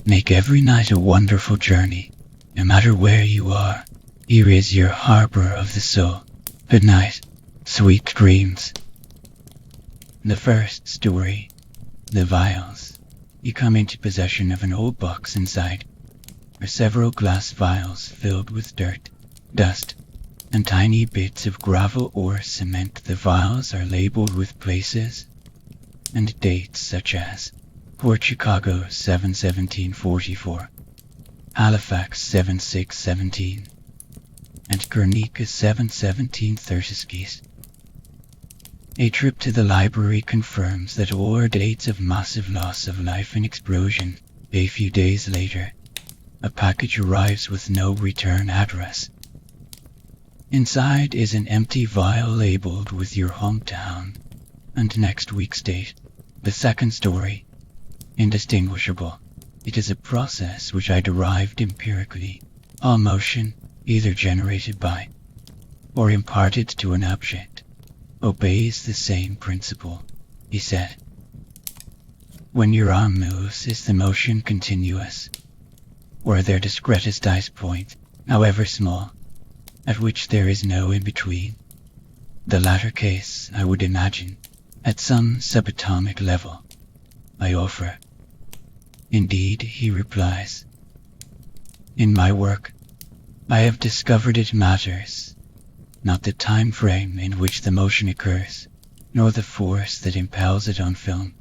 Make every night a wonderful journey, no matter where you are. Here is your harbor of the soul. Good night, sweet dreams. The first story, The Vials. You come into possession of an old box. Inside are several glass vials filled with dirt, dust, and tiny bits of gravel or cement. The vials are labeled with places and dates such as Port Chicago 7/17/44, Halifax 7/6/17, and Guernica 7/17/36. A trip to the library confirms that all are dates of massive loss of life and explosion. A few days later, a package arrives with no return address. Inside is an empty vial labeled with your hometown and next week's date. The second story, Indistinguishable. It is a process which I derived empirically. All motion, either generated by or imparted to an object, obeys the same principle, he said. When your arm moves, is the motion continuous, or are there discretized ice point, however small, at which there is no in-between? The latter case, I would imagine, at some subatomic level, I offer. Indeed, he replies. In my work, I have discovered it matters not the time frame in which the motion occurs, nor the force that impels it on film.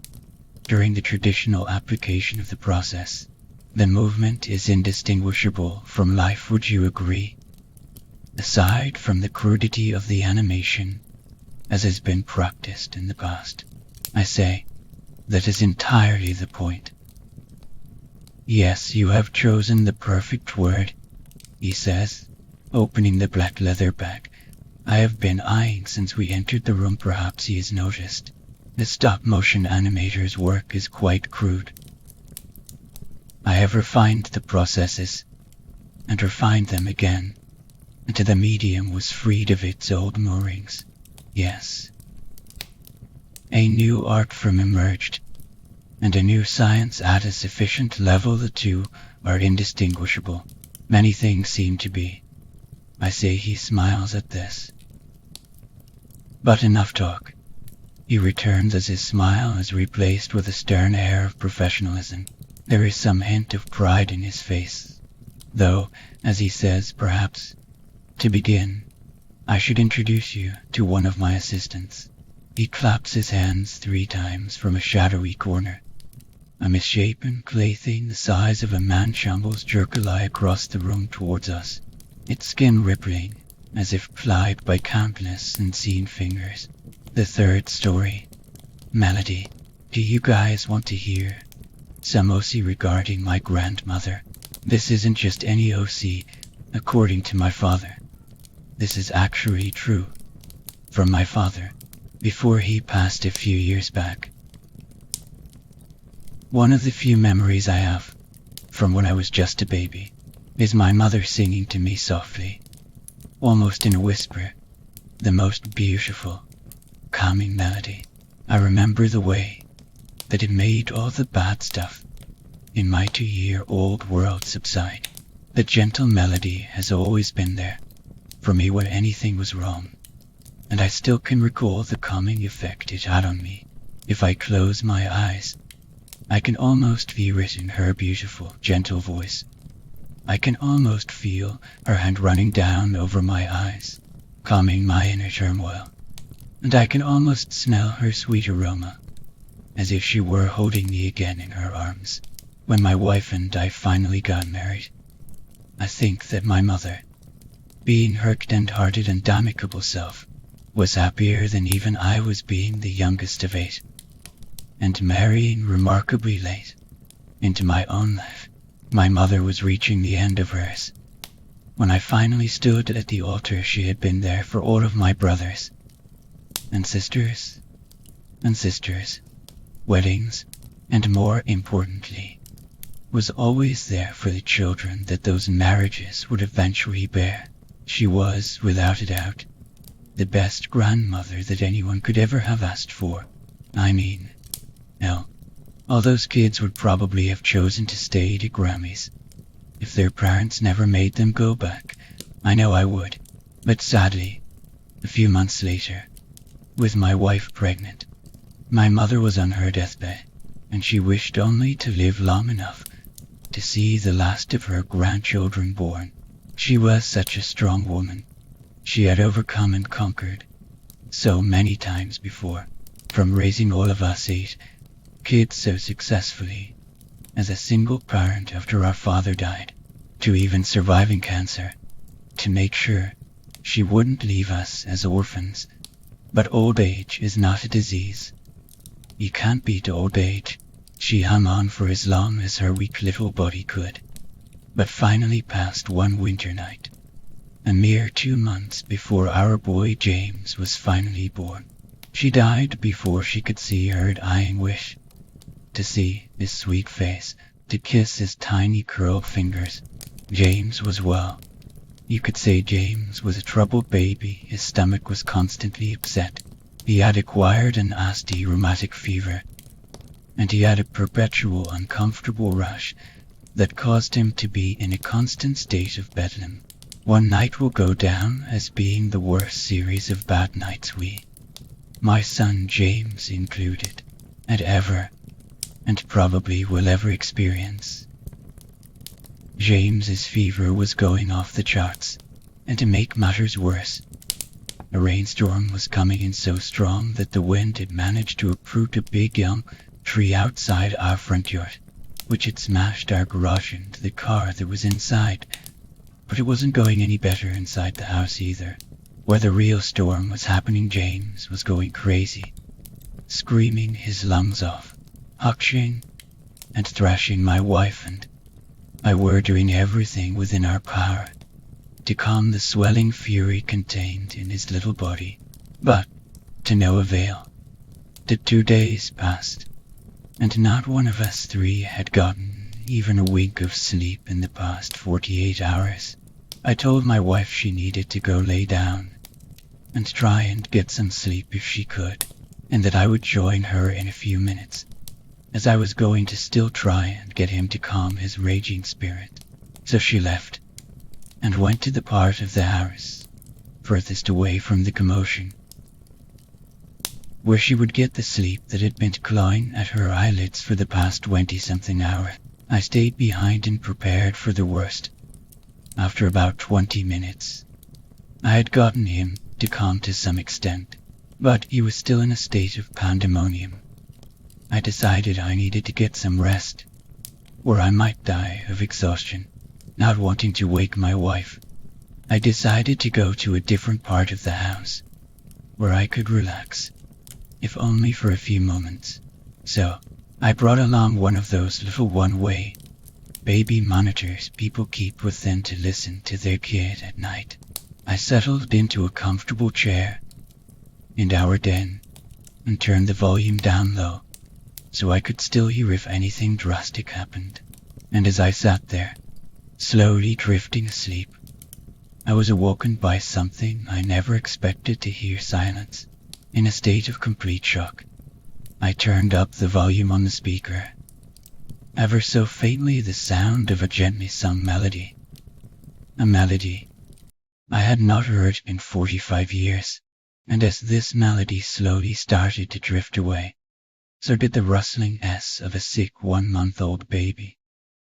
During the traditional application of the process, the movement is indistinguishable from life. Would you agree? Aside from the crudity of the animation, as has been practiced in the past, I say, that is entirely the point. Yes, you have chosen the perfect word, he says, opening the black leather bag I have been eyeing since we entered the room. Perhaps he has noticed. The stop-motion animator's work is quite crude. I have refined the processes, and refined them again, until the medium was freed of its old moorings. Yes. A new art form emerged, and a new science at a sufficient level. The two are indistinguishable. Many things seem to be. I say. He smiles at this. But enough talk. He returns as his smile is replaced with a stern air of professionalism. There is some hint of pride in his face, though, as he says, perhaps, to begin, I should introduce you to one of my assistants. He claps his hands 3 times from a shadowy corner. A misshapen clay thing the size of a man shambles jerkily across the room towards us, its skin rippling, as if plied by countless unseen fingers. The third story, Melody. Do you guys want to hear some OC regarding my grandmother? This isn't just any OC, according to my father. This is actually true. From my father, before he passed a few years back. One of the few memories I have, from when I was just a baby, is my mother singing to me softly, almost in a whisper, the most beautiful, calming melody. I remember the way that it made all the bad stuff in my 2-year-old world subside. The gentle melody has always been there for me when anything was wrong, and I still can recall the calming effect it had on me. If I close my eyes, I can almost hear it in her beautiful, gentle voice. I can almost feel her hand running down over my eyes, calming my inner turmoil, and I can almost smell her sweet aroma, as if she were holding me again in her arms. When my wife and I finally got married, I think that my mother, being her kind-hearted and amicable self, was happier than even I was, being the youngest of 8, and marrying remarkably late into my own life. My mother was reaching the end of hers. When I finally stood at the altar, she had been there for all of my brothers and sisters, weddings, and more importantly, was always there for the children that those marriages would eventually bear. She was, without a doubt, the best grandmother that anyone could ever have asked for. I mean, no, All those kids would probably have chosen to stay to Grammys if their parents never made them go back. I know I would. But sadly, a few months later, with my wife pregnant, my mother was on her deathbed, and she wished only to live long enough to see the last of her grandchildren born. She was such a strong woman. She had overcome and conquered so many times before, from raising all of us 8 kids so successfully as a single parent after our father died, to even surviving cancer, to make sure she wouldn't leave us as orphans. But old age is not a disease. You can't beat old age. She hung on for as long as her weak little body could, but finally passed one winter night, a mere 2 months before our boy James was finally born. She died before she could see her dying wish, to see his sweet face, to kiss his tiny curled fingers. James was well. You could say James was a troubled baby. His stomach was constantly upset. He had acquired an nasty rheumatic fever, and he had a perpetual uncomfortable rash that caused him to be in a constant state of bedlam. One night will go down as being the worst series of bad nights my son James included, had ever, and probably will ever experience. James's fever was going off the charts, and to make matters worse, a rainstorm was coming in so strong that the wind had managed to uproot a big elm tree outside our front yard, which had smashed our garage and the car that was inside. But it wasn't going any better inside the house either. Where the real storm was happening, James was going crazy, screaming his lungs off, hawking and thrashing my wife and I were doing everything within our power to calm the swelling fury contained in his little body, but to no avail. The 2 days passed, and not one of us 3 had gotten even a wink of sleep in the past 48 hours. I told my wife she needed to go lay down and try and get some sleep if she could, and that I would join her in a few minutes, as I was going to still try and get him to calm his raging spirit. So she left, and went to the part of the house furthest away from the commotion, where she would get the sleep that had been clawing at her eyelids for the past 20-something hours. I stayed behind and prepared for the worst. After about 20 minutes, I had gotten him to calm to some extent, but he was still in a state of pandemonium. I decided I needed to get some rest, or I might die of exhaustion. Not wanting to wake my wife, I decided to go to a different part of the house, where I could relax, if only for a few moments. So, I brought along one of those little one-way baby monitors people keep within to listen to their kid at night. I settled into a comfortable chair in our den and turned the volume down low, so I could still hear if anything drastic happened. And as I sat there, slowly drifting asleep, I was awoken by something I never expected to hear: silence. In a state of complete shock, I turned up the volume on the speaker. Ever so faintly, the sound of a gently sung melody. A melody I had not heard in 45 years. And as this melody slowly started to drift away, so did the rustling of a sick 1-month-old baby.